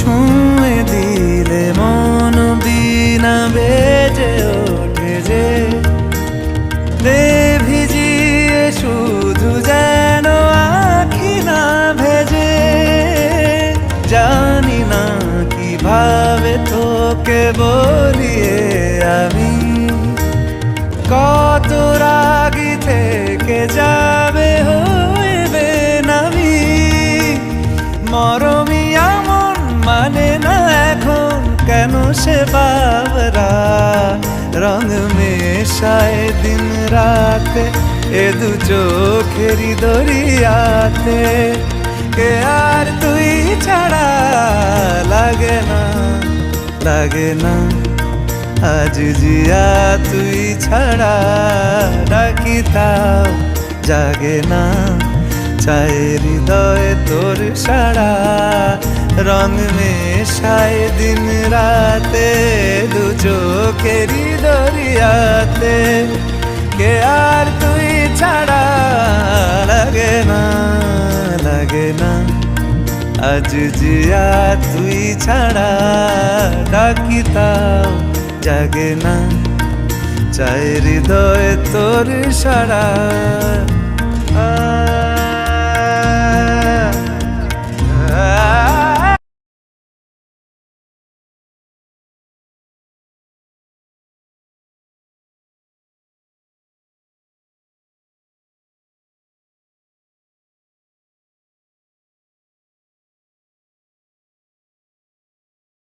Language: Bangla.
ছুঁয়ে দিলে মন বিনা বেজে ওঠে যে দে ভিজিয়ে শুধু যেন আখি না ভেজে। জানি না কিভাবে তোকে বলিয়ে আমি কত রাগি থেকে যাবে হইবে নামি। মরমি এমন মানে না এখন কেন সে বাবরা রং মেশায় দিন রাতে এ দু চোখেরই দরিয়াতে। কে আর তুই ছাড়া লাগে না লাগে না আজ জিয়া তুই ছাড়া ডাকি তাও জাগে না। চায় হৃদয় তোর সারা রং মেশায় দিন রাতে দু চোখেরই দরিয়াতে। কে আর তুই ছাড়া লাগে না লাগে না আজ জিয়া তুই ছাড়া ডাকি তাও জাগে না। চায় হৃদয় তোর সারা।